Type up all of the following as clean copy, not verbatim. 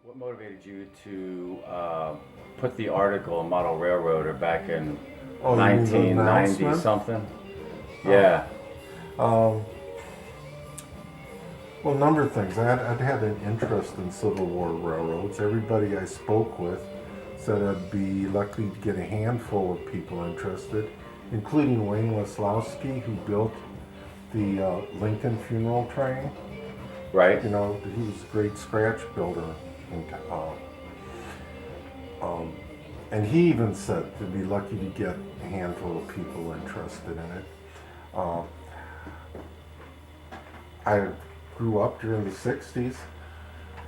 What motivated you to put the article in Model Railroader back in Oh, you mean the 1990 announcement? something? Oh. Yeah, Um, well, a number of things. I'd had an interest in Civil War railroads. Everybody I spoke with said I'd be lucky to get a handful of people interested, including Wayne Weslowski, who built the Lincoln funeral train. right. You know, he was a great scratch builder. And, and he even said to be lucky to get a handful of people interested in it. Uh, I grew up during the 60s,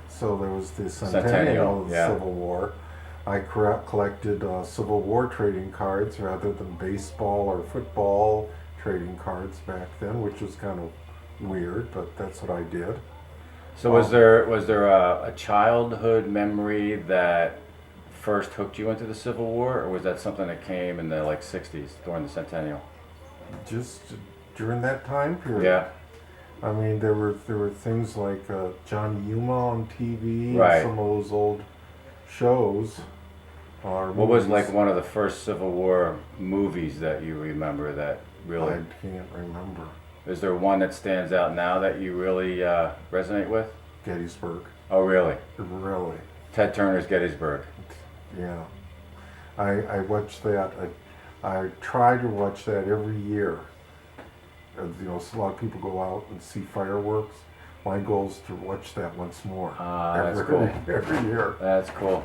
so there was the centennial of the yeah. Civil War. I collected Civil War trading cards rather than baseball or football trading cards back then, which was kind of weird, but that's what I did. So was there a childhood memory that first hooked you into the Civil War, or was that something that came in the like 60s during the centennial? Just during that time period. Yeah, I mean, there were things like Johnny Yuma on TV right. and some of those old shows. What was like one of the first Civil War movies that you remember that really? I can't remember. Is there one that stands out now that you really resonate with? Gettysburg. Oh, really? Really. Ted Turner's Gettysburg. Yeah. I watch that. I try to watch that every year. You know, a lot of people go out and see fireworks. My goal is to watch that once more. That's cool. Every year. That's cool.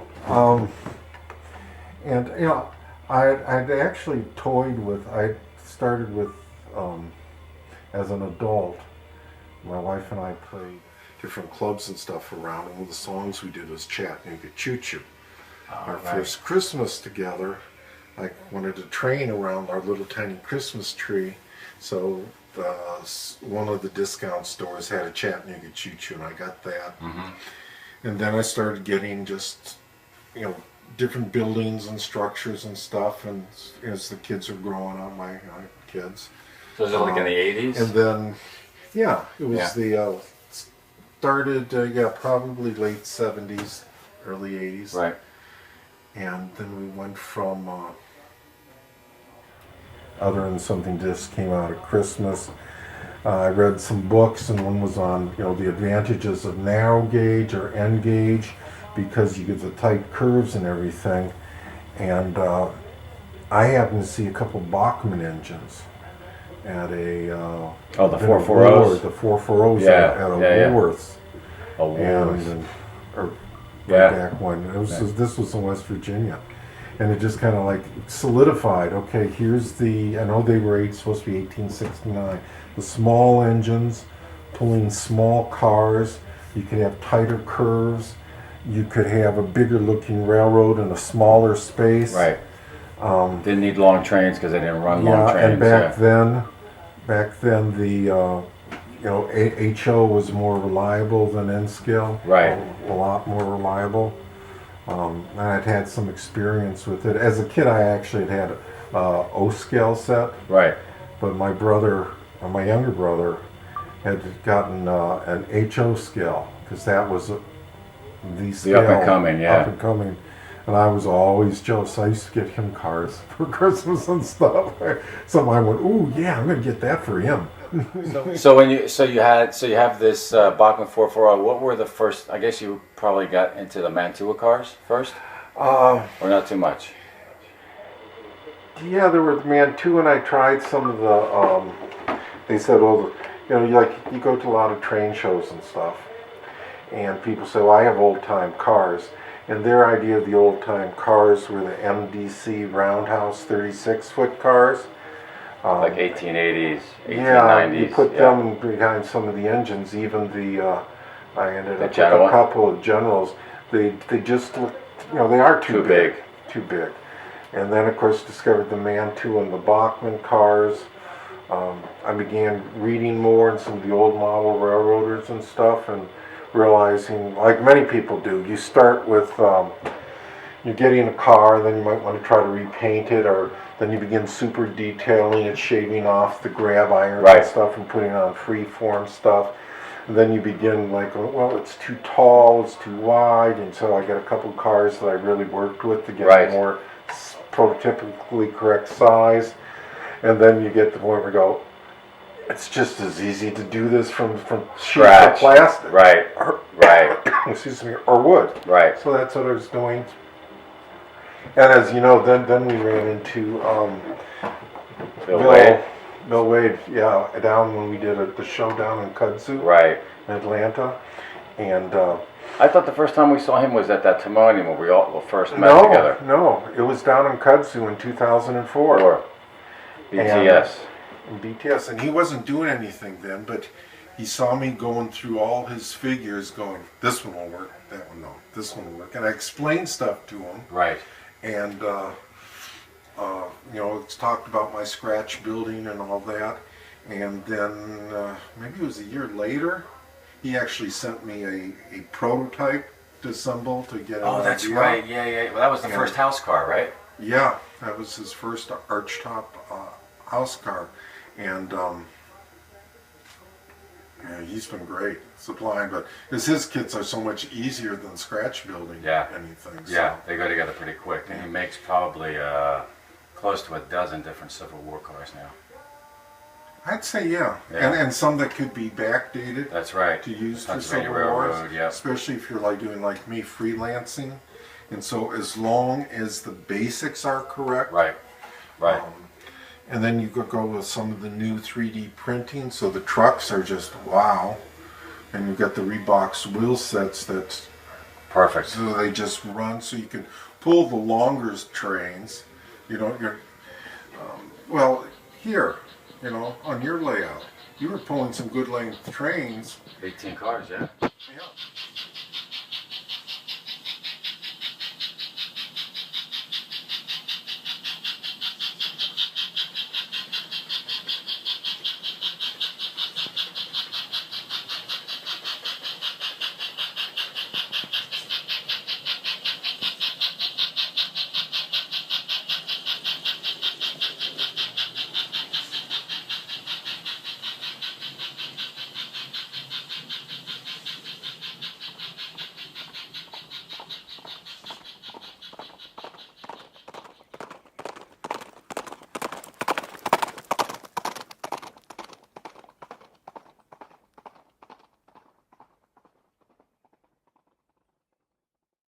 And you know, I'd actually toyed with. I started with as an adult. My wife and I played different clubs and stuff around. And one of the songs we did was Chattanooga Choo Choo. Our first Christmas together, I wanted to train around our little tiny Christmas tree. So one of the discount stores had a Chattanooga Choo Choo, and I got that. Mm-hmm. And then I started getting just, you know, different buildings and structures and stuff. And as the kids are growing up, my kids. So is it like in the 80s? And then, yeah, it was the started, probably late 70s, early 80s. Right. And then we went from, other than something just came out at Christmas, I read some books, and one was on, you know, the advantages of narrow gauge or end gauge because you get the tight curves and everything. And I happened to see a couple Bachmann engines at a the 440s. The 440s at a Woolworths. A Woolworths. And back when this was in West Virginia, and it just kind of like solidified. Okay, here's the. I know they were supposed to be 1869. The small engines pulling small cars. You could have tighter curves. You could have a bigger looking railroad in a smaller space. Right. Didn't need long trains because they didn't run long trains. And back then the HO was more reliable than N-scale. Right. A lot more reliable. And I'd had some experience with it. As a kid, I actually had a O-scale set. Right. But my younger brother, had gotten an HO scale because that was the scale. The up and coming, Up and coming. And I was always jealous. I used to get him cars for Christmas and stuff. So I went, "Ooh, yeah, I'm going to get that for him." So you have this Bachmann 440. What were the first? I guess you probably got into the Mantua cars first, or not too much. Yeah, there were Mantua, and I tried some of the. They said, "Well, you know, you go to a lot of train shows and stuff, and people say, well, I have old time cars." And their idea of the old time cars were the MDC Roundhouse 36-foot cars. Like 1880s, 1890s. Yeah, you put them behind some of the engines. Even I ended up with a couple of Generals. They just look, you know, they are too big. Too big. And then, of course, discovered the Mantua and the Bachmann cars. I began reading more in some of the old model railroaders and stuff, and realizing, like many people do, you start with, you're getting a car, then you might want to try to repaint it, or then you begin super detailing it, shaving off the grab irons and stuff and putting on free form stuff. And then you begin like, oh, well, it's too tall, it's too wide, and so I got a couple of cars that I really worked with to get Right. a more prototypically correct size. And then you get to the point where you go, it's just as easy to do this from sheets of plastic. Right. Right. Excuse me, or wood. Right. So that's what I was doing. And as you know, then we ran into Bill Wade, yeah, down when we did the show down in Kudzu, right, in Atlanta, and I thought the first time we saw him was at that Timonium where we all first met together. No, it was down in Kudzu in 2004. BTS. And BTS, and he wasn't doing anything then, but he saw me going through all his figures, going, this one will work, that one no, this one will work, and I explained stuff to him. Right. And you know, it's talked about my scratch building and all that. And then maybe it was a year later, he actually sent me a prototype to assemble to get an idea. That's right. Yeah. Well, that was the first house car, right? Yeah, that was his first archtop house car. And yeah, he's been great supplying, but because his kits are so much easier than scratch building anything. Yeah, so. they go together pretty quick. And he makes probably close to a dozen different Civil War cars now. I'd say yeah. And some that could be backdated. That's right. To use for Pennsylvania Civil Wars, Railroad, yeah. Especially if you're like doing like me, freelancing. And so as long as the basics are correct. Right. And then you could go with some of the new 3D printing, so the trucks are just wow. And you've got the Reeboks wheel sets that's perfect. So they just run, so you can pull the longer trains. You know, you're well here. You know, on your layout, you were pulling some good length trains. 18 cars, yeah. Yeah.